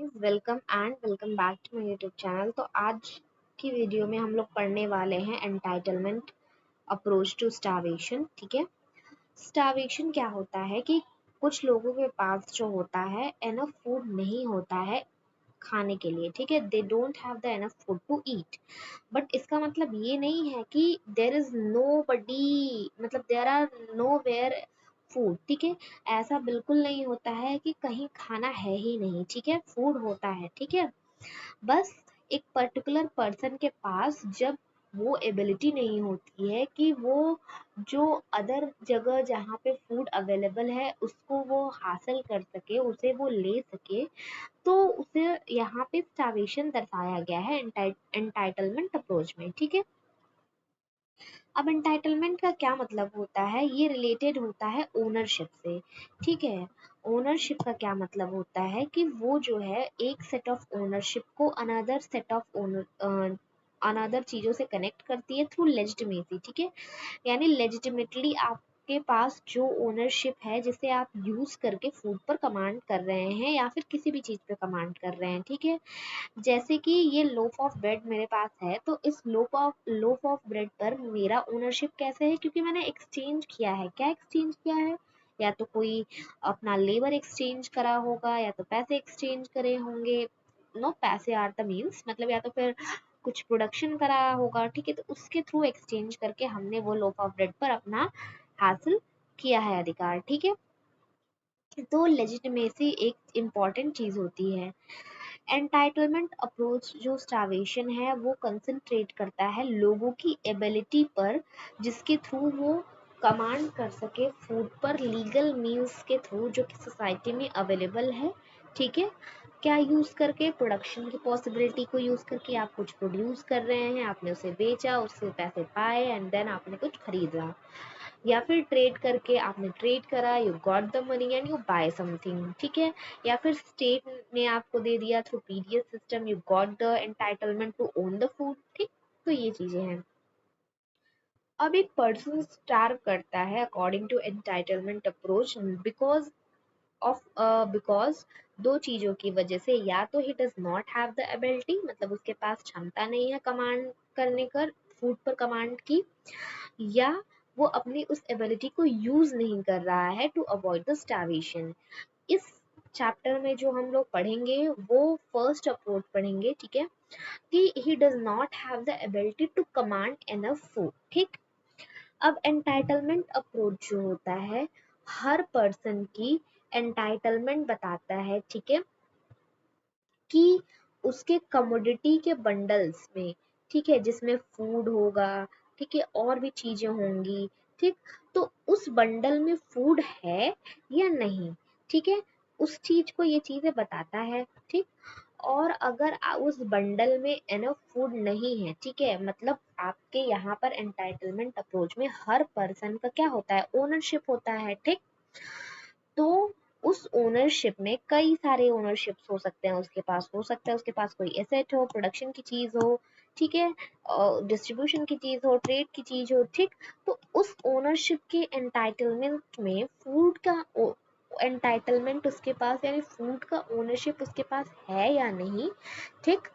Guys, welcome back to my YouTube channel. तो आज की वीडियो में हम लोग पढ़ने वाले हैं एंटाइटलमेंट अप्रोच टू स्टार्वेशन। ठीक है, स्टार्वेशन क्या होता है कि कुछ लोगों के पास जो होता है एनफ फूड नहीं होता है खाने के लिए। ठीक है, they don't have the enough food to eat. But इसका मतलब ये नहीं है कि देर इज नो बडी, मतलब there are no where food. ठीक है, ऐसा बिल्कुल नहीं होता है कि कहीं खाना है ही नहीं। ठीक है, फूड होता है। ठीक है, बस एक पर्टिकुलर पर्सन के पास जब वो एबिलिटी नहीं होती है कि वो जो अदर जगह जहाँ पे फूड अवेलेबल है उसको वो हासिल कर सके, उसे वो ले सके, तो उसे यहाँ पे स्टार्वेशन दर्शाया गया है एंटाइटलमेंट अप्रोच में। ठीक है, अब एंटाइटलमेंट का क्या मतलब होता है, ये रिलेटेड होता है ओनरशिप से। ठीक है, ओनरशिप का क्या मतलब होता है कि वो जो है एक सेट ऑफ ओनरशिप को another set of owner another चीजों से कनेक्ट करती है थ्रू लेजिटिमेसी। ठीक है, यानी लेजिटिमेटली आपके पास जो ओनरशिप है जिसे आप यूज करके फूड पर कमांड कर रहे हैं या फिर किसी भी चीज पे कमांड कर रहे हैं। ठीक है, जैसे कि ये लोफ ऑफ ब्रेड मेरे पास है, तो इस लोफ ऑफ ब्रेड पर मेरा ओनरशिप कैसे है, क्योंकि मैंने एक्सचेंज किया है। क्या एक्सचेंज किया है? या तो कोई अपना लेबर एक्सचेंज करा होगा या तो पैसे एक्सचेंज करे होंगे। नो, पैसे आर द मीन्स, मतलब या तो फिर कुछ प्रोडक्शन करा होगा। ठीक है, तो उसके थ्रू एक्सचेंज करके हमने वो लोफ ऑफ ब्रेड पर अपना हासिल किया है अधिकार। ठीक है, तो लेजिटिमेसी एक इम्पॉर्टेंट चीज होती है। एंटाइटलमेंट अप्रोच जो स्टार्वेशन है वो कंसंट्रेट करता है लोगों की एबिलिटी पर, जिसके थ्रू वो कमांड कर सके फूड पर लीगल मीन्स के थ्रू जो कि सोसाइटी में अवेलेबल है। ठीक है, क्या यूज करके? प्रोडक्शन की पॉसिबिलिटी को यूज करके आप कुछ प्रोड्यूस कर रहे हैं, आपने उसे बेचा, उससे पैसे पाए एंड देन आपने कुछ खरीदा, या फिर ट्रेड करके आपने ट्रेड करा, you got the money and you buy something. ठीक है, या फिर स्टेट ने आपको दे दिया through PDS system, you got the entitlement to own the food. ठीक, तो ये चीजें हैं। अब एक पर्सन स्टार्व करता है according to entitlement approach because दो चीजों की वजह से, या तो he does not have the ability, मतलब उसके पास क्षमता नहीं है कमांड करने कर फूड पर कमांड की, या वो अपनी उस एबिलिटी को यूज नहीं कर रहा है टू अवॉइड द स्टार्वेशन। इस चैप्टर में जो हम लोग पढ़ेंगे वो फर्स्ट अप्रोच पढ़ेंगे। ठीक है, कि he does not have the ability to command enough food. ठीक, अब एंटाइटलमेंट अप्रोच जो होता है हर पर्सन की एंटाइटलमेंट बताता है। ठीक है, कि उसके कमोडिटी के बंडल्स में, ठीक है, जिसमें फूड होगा, ठीक है, और भी चीजें होंगी। ठीक, तो उस बंडल में फूड है या नहीं। ठीक है, उस चीज को ये चीजें बताता है। ठीक, और अगर उस बंडल में एनफ फूड नहीं है, ठीक है, मतलब आपके यहाँ पर एंटाइटलमेंट अप्रोच में हर पर्सन का क्या होता है, ओनरशिप होता है। ठीक, तो उस ओनरशिप में कई सारे ओनरशिप्स हो सकते हैं उसके पास। हो सकता है उसके पास कोई एसेट हो, प्रोडक्शन की चीज हो, ठीक है, डिस्ट्रीब्यूशन की चीज हो, ट्रेड की चीज हो। ठीक, तो उस ओनरशिप के एंटाइटलमेंट में फूड का एंटाइटलमेंट उसके पास, यानी फूड का ओनरशिप उसके पास है या नहीं, ठीक,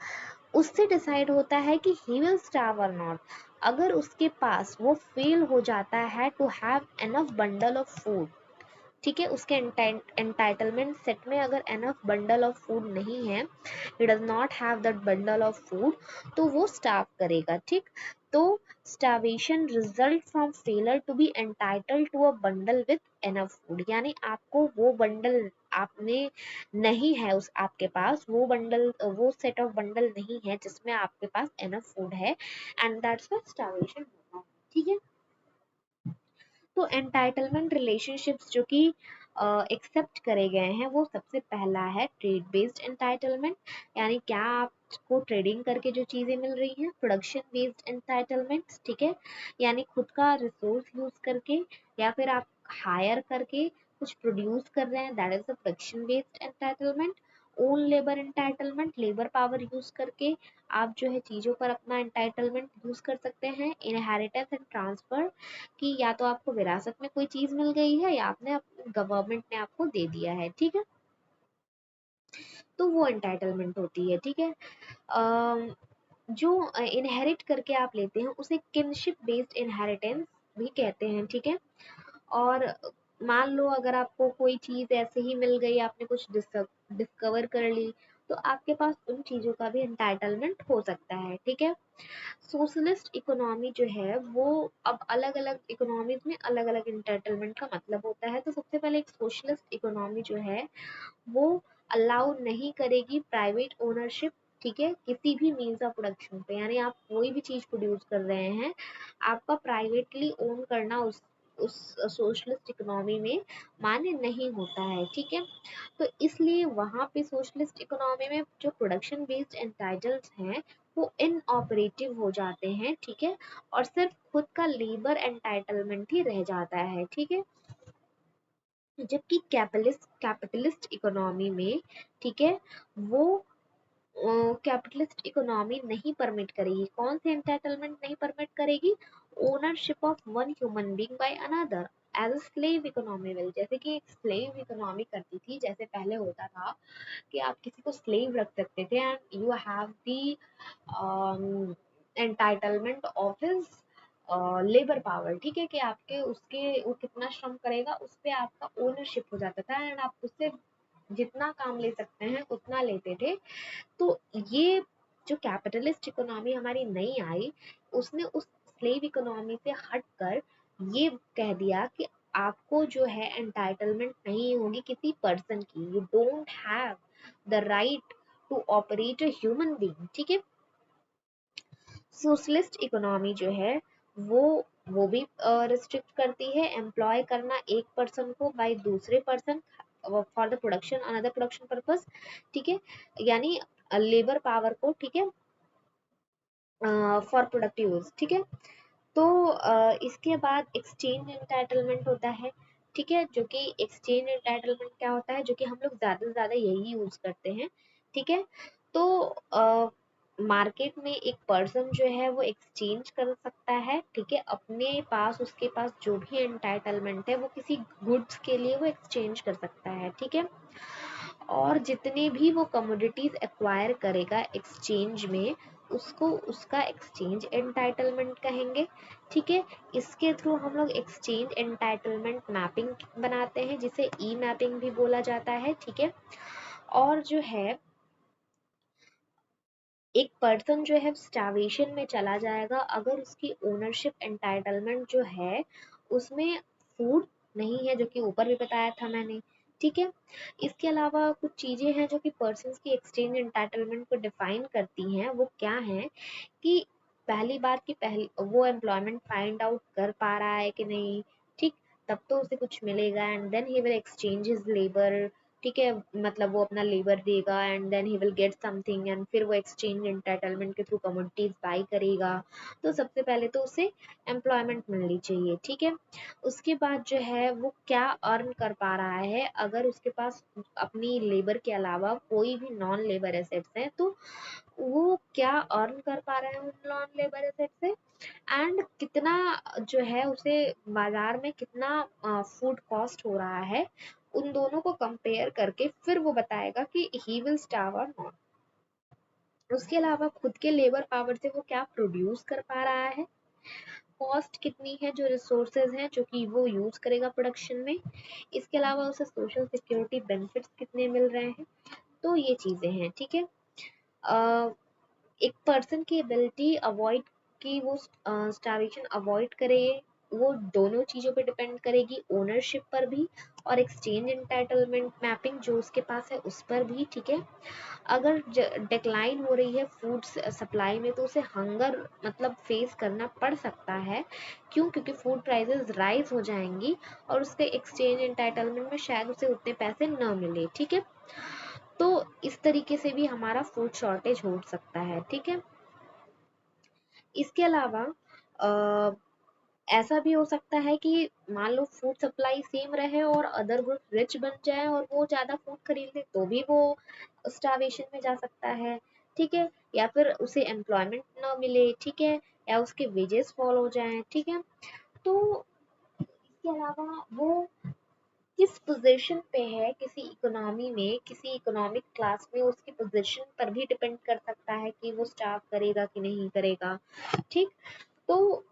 उससे डिसाइड होता है कि ही विल स्टार्व और नॉट। अगर उसके पास वो फेल हो जाता है to have enough bundle of food, ठीक है, उसके एंटाइटलमेंट सेट में अगर एनफ बंडल ऑफ फूड नहीं है, he does not have that bundle of food, तो वो स्टार्व करेगा। ठीक, तो starvation result from failure to be entitled to a bundle with enough food, यानी आपको वो बंडल आपने नहीं है, उस आपके पास वो बंडल, वो सेट ऑफ बंडल नहीं है जिसमें आपके पास एनफ फूड है, एंड दैट्स व्हाई स्टार्वेशन होता है। ठीक है, तो एंटाइटलमेंट रिलेशनशिप्स जो कि एक्सेप्ट करे गए हैं, वो सबसे पहला है ट्रेड बेस्ड एंटाइटलमेंट, यानी क्या आपको ट्रेडिंग करके जो चीजें मिल रही हैं। प्रोडक्शन बेस्ड एंटाइटलमेंट, ठीक है, यानी खुद का रिसोर्स यूज करके या फिर आप हायर करके कुछ प्रोड्यूस कर रहे हैं, that is the production based entitlement. Own labour entitlement, labour power use करके आप जो है चीजों पर अपना एंटाइटलमेंट यूज कर सकते हैं। इनहेरिटेंस एंड ट्रांसफर, कि या तो आपको विरासत में कोई चीज मिल गई है या आपने गवर्नमेंट ने आपको दे दिया है। ठीक है, तो वो एंटाइटलमेंट होती है, ठीक है। जो इनहेरिट करके आप लेते हैं उसे किनशिप बेस्ड इनहेरिटेंस भी कहते हैं, ठीक है। और मान लो अगर आपको कोई चीज ऐसे ही मिल गई, आपने कुछ डिस्कवर कर ली, तो आपके पास उन चीजों का भी एंटाइटलमेंट हो सकता है, ठीक है। सोशलिस्ट इकोनॉमी जो है वो, अब अलग अलग इकोनॉमीज में अलग अलग एंटाइटलमेंट का मतलब होता है। तो सबसे पहले एक सोशलिस्ट इकोनॉमी जो है वो अलाउ नहीं करेगी प्राइवेट ओनरशिप, ठीक है, किसी भी मीन्स ऑफ प्रोडक्शन पे। यानी आप कोई भी चीज प्रोड्यूस कर रहे हैं, आपका प्राइवेटली ओन करना उस सोशलिस्ट इकोनॉमी में मान्य नहीं होता है, ठीक है। तो इसलिए वहां पे सोशलिस्ट इकोनॉमी में जो प्रोडक्शन बेस्ड एंटाइटल्स हैं वो इनऑपरेटिव हो जाते हैं, ठीक है, और सिर्फ खुद का लेबर एंटाइटलमेंट ही रह जाता है, ठीक है। जबकि कैपिटलिस्ट इकोनॉमी में, ठीक है, वो कैपिटलिस्ट इकोनॉमी नहीं परमिट करेगी, कौन से एंटाइटलमेंट नहीं परमिट करेगी, ownership of one human being by another as a slave economy will. जैसे कि एक स्लेव इकोनॉमी करती थी, जैसे पहले होता था कि आप किसी को स्लेव रख सकते थे and you have the entitlement of his labour power, ठीक है, कि आपके उसके वो कितना श्रम करेगा उस पे आपका ओनरशिप हो जाता था एंड आप उससे जितना काम ले सकते हैं उतना लेते थे। तो ये जो कैपिटलिस्ट इकोनॉमी हमारी नई आई, उसने उस स्लेव इकोनॉमी से हटकर ये कह दिया कि आपको जो है एंटाइटलमेंट नहीं होगी किसी पर्सन की, you don't have the right to operate a human being, ठीक है। सोशलिस्ट इकोनॉमी जो है वो वो भी रिस्ट्रिक्ट करती है एम्प्लॉय करना एक पर्सन को बाय दूसरे person for the production another production purpose, ठीक है, यानी लेबर पावर को, ठीक है, फॉर प्रोडक्टिव यूज, ठीक है। तो इसके बाद एक्सचेंज एंटाइटलमेंट होता है, ठीक है, जो कि एक्सचेंज एंटाइटलमेंट क्या होता है, जो कि हम लोग ज्यादा से ज्यादा यही यूज करते हैं, ठीक है। तो मार्केट में एक पर्सन जो है वो एक्सचेंज कर सकता है, ठीक है, अपने पास उसके पास जो भी एंटाइटलमेंट है वो किसी गुड्स के लिए वो एक्सचेंज कर सकता है, ठीक है। और जितने भी वो कमोडिटीज एक्वायर करेगा एक्सचेंज में, उसको उसका एक्सचेंज एंटाइटलमेंट कहेंगे, ठीक है। इसके थ्रू हम लोग एक्सचेंज एंटाइटलमेंट मैपिंग बनाते हैं, जिसे ई मैपिंग भी बोला जाता है, ठीक है। और जो है एक पर्सन जो है स्टार्वेशन में चला जाएगा अगर उसकी ओनरशिप एंटाइटलमेंट जो है उसमें फूड नहीं है, जो कि ऊपर भी बताया था मैंने, ठीक है। इसके अलावा कुछ चीजें हैं जो कि पर्सन की एक्सचेंज एंटाइटलमेंट को डिफाइन करती हैं, वो क्या है कि पहली बात कि पहली वो एम्प्लॉयमेंट फाइंड आउट कर पा रहा है कि नहीं, ठीक, तब तो उसे कुछ मिलेगा and then he will exchange his labour, ठीक है, मतलब वो अपना लेबर देगा and then he will get something and फिर वो एक्सचेंज एंटाइटलमेंट के थ्रू कमोडिटीज बाई करेगा। तो सबसे पहले तो उसे एम्प्लॉयमेंट मिलनी चाहिए, ठीक है। उसके बाद जो है वो क्या अर्न कर पा रहा है, अगर उसके पास अपनी लेबर के अलावा कोई भी नॉन लेबर एसेट्स हैं तो वो क्या अर्न कर पा रहा है उन नॉन लेबर एसेट से, एंड कितना जो है उसे बाजार में कितना फूड कॉस्ट हो रहा है, उन दोनों को कंपेयर करके फिर वो बताएगा कि ही विल स्टार्व और नॉट। उसके अलावा खुद के लेबर पावर से वो क्या प्रोड्यूस कर पा रहा है, कॉस्ट कितनी है, जो रिसोर्सेज हैं जो कि वो यूज करेगा प्रोडक्शन में, इसके अलावा उसे सोशल सिक्योरिटी बेनिफिट्स कितने मिल रहे हैं। तो ये चीजें हैं, ठीक है। एक पर्सन की एबिलिटी अवॉइड कि वो स्टार्वेशन अवॉइड करे, वो दोनों चीजों पे डिपेंड करेगी, ओनरशिप पर भी और एक्सचेंज एंटाइटलमेंट मैपिंग जो उसके पास है उस पर भी, ठीक है। अगर डिक्लाइन हो रही है फूड सप्लाई में तो उसे हंगर मतलब फेस करना पड़ सकता है, क्यों, क्योंकि फूड प्राइसेस राइज हो जाएंगी और उसके एक्सचेंज एंटाइटलमेंट में शायद उसे उतने पैसे न मिले, ठीक है। तो इस तरीके से भी हमारा फूड शॉर्टेज हो सकता है, ठीक है। इसके अलावा अ, ऐसा भी हो सकता है कि मान लो फूड सप्लाई सेम रहे और अदर ग्रुप रिच बन जाए और वो ज्यादा फूड खरीद ले तो भी वो स्टारवेशन में जा सकता है, ठीक है, या फिर उसे एम्प्लॉयमेंट ना मिले, ठीक है, या उसके वेजेस फॉल हो जाएं, ठीक है। तो इसके अलावा वो किस पोजीशन पे है किसी इकोनॉमी में, किसी इकोनॉमिक क्लास में, उसकी पोजीशन पर भी डिपेंड कर सकता है कि वो स्टार्व करेगा कि नहीं करेगा। ठीक, तो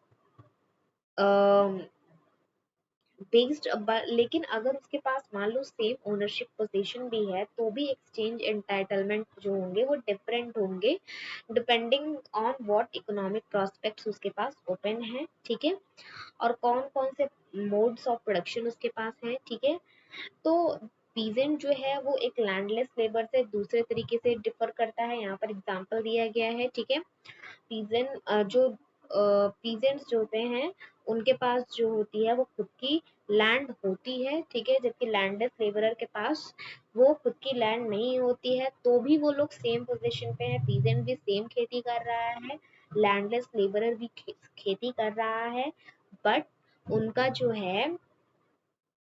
बेस्ड, लेकिन अगर उसके पास मान लो सेम ओनरशिप पोजीशन भी है तो भी एक्सचेंज एंटाइटलमेंट जो होंगे वो डिफरेंट होंगे depending on what economic prospects उसके पास ओपन है। ठीक है, और कौन कौन से मोड्स ऑफ प्रोडक्शन उसके पास है। ठीक है, तो पीजेंट जो है वो एक लैंडलेस लेबर से दूसरे तरीके से डिफर करता है, यहाँ पर एग्जांपल दिया गया है। ठीक है, पीजेंट्स जो होते हैं उनके पास जो होती है वो खुद की लैंड होती है। ठीक है, जबकि लैंडलेस लेबरर के पास वो खुद की लैंड नहीं होती है, तो भी वो लोग सेम पोजीशन पे है। पीजेंट भी सेम खेती कर रहा है, लैंडलेस लेबरर भी खेती कर रहा है, बट उनका जो है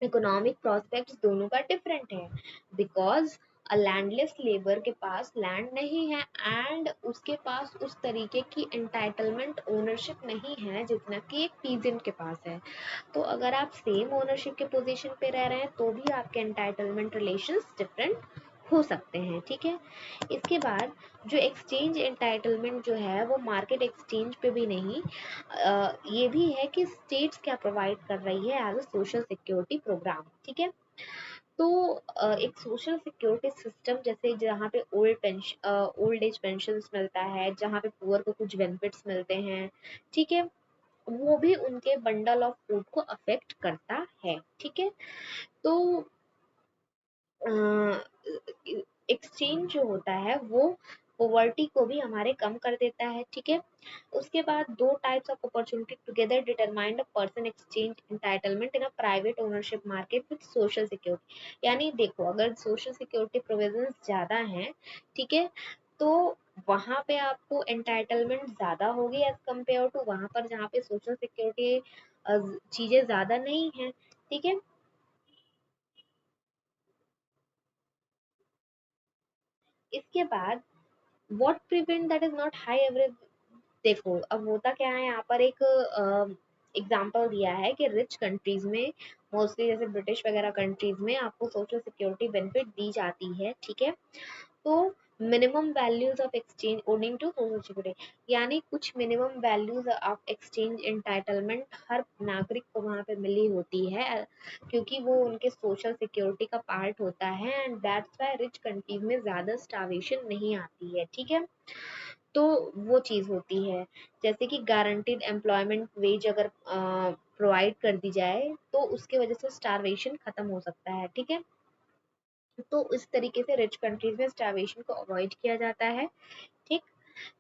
इकोनॉमिक प्रोस्पेक्ट्स दोनों का डिफरेंट है, बिकॉज अ लैंडलेस लेबर के पास लैंड नहीं है एंड उसके पास उस तरीके की एंटाइटलमेंट ओनरशिप नहीं है जितना कि एक पीजेंट के पास है। तो अगर आप सेम ओनरशिप के पोजीशन पे रह रहे हैं तो भी आपके एंटाइटलमेंट रिलेशंस डिफरेंट हो सकते हैं। ठीक है, इसके बाद जो एक्सचेंज एंटाइटलमेंट जो है वो मार्केट एक्सचेंज पे भी नहीं, ये भी है कि स्टेट्स क्या प्रोवाइड कर रही है as a social security programme. ठीक है, तो एक सोशल सिक्योरिटी सिस्टम जैसे जहाँ पे ओल्ड एज पेंशन मिलता है, जहाँ पे पुअर को कुछ बेनिफिट्स मिलते हैं। ठीक है, वो भी उनके बंडल ऑफ फूड को अफेक्ट करता है। ठीक है, तो एक्सचेंज जो होता है वो पॉवर्टी को भी हमारे कम कर देता है। ठीक है, उसके बाद दो types of opportunity together determine a person exchange entitlement in a private ownership market with social security. यानी देखो, अगर सोशल सिक्योरिटी प्रोविजंस ज्यादा हैं, ठीक है, तो वहां पे आपको एंटाइटलमेंट ज्यादा होगी एज कम्पेयर टू वहां पर जहाँ पे सोशल सिक्योरिटी चीजें ज्यादा नहीं है। ठीक है, इसके बाद what prevent that is not high average. देखो, अब होता क्या है, यहाँ पर एक एग्जाम्पल दिया है कि रिच कंट्रीज में मोस्टली जैसे ब्रिटिश वगैरह कंट्रीज में आपको सोशल सिक्योरिटी बेनिफिट दी जाती है। ठीक है, तो minimum values of exchange adding to social security, यानी कुछ minimum values of exchange entitlement हर नागरिक को वहां पे मिली होती है, क्योंकि वो उनके सोशल सिक्योरिटी का पार्ट होता है and that's why rich countries में ज्यादा स्टार्वेशन नहीं आती है। ठीक है, तो वो चीज होती है, जैसे कि गारंटीड एम्प्लॉयमेंट वेज अगर प्रोवाइड कर दी जाए तो उसके वजह से स्टारवेशन खत्म हो सकता है। ठीक है, तो इस तरीके से रिच कंट्रीज में स्टारवेशन को अवॉइड किया जाता है। ठीक,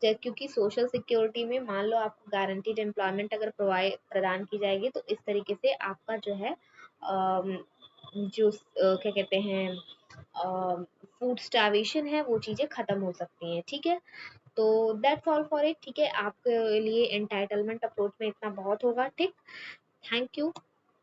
क्योंकि सोशल सिक्योरिटी में मान लो आपको गारंटीड एम्प्लॉयमेंट अगर प्रोवाइड प्रदान की जाएगी तो इस तरीके से आपका जो है जो क्या कहते हैं फूड स्टारवेशन है वो चीजें खत्म हो सकती हैं। ठीक है, तो दैट्स ऑल फॉर इट। ठीक है, आपके लिए एंटाइटलमेंट अप्रोच में इतना बहुत होगा। ठीक, थैंक यू।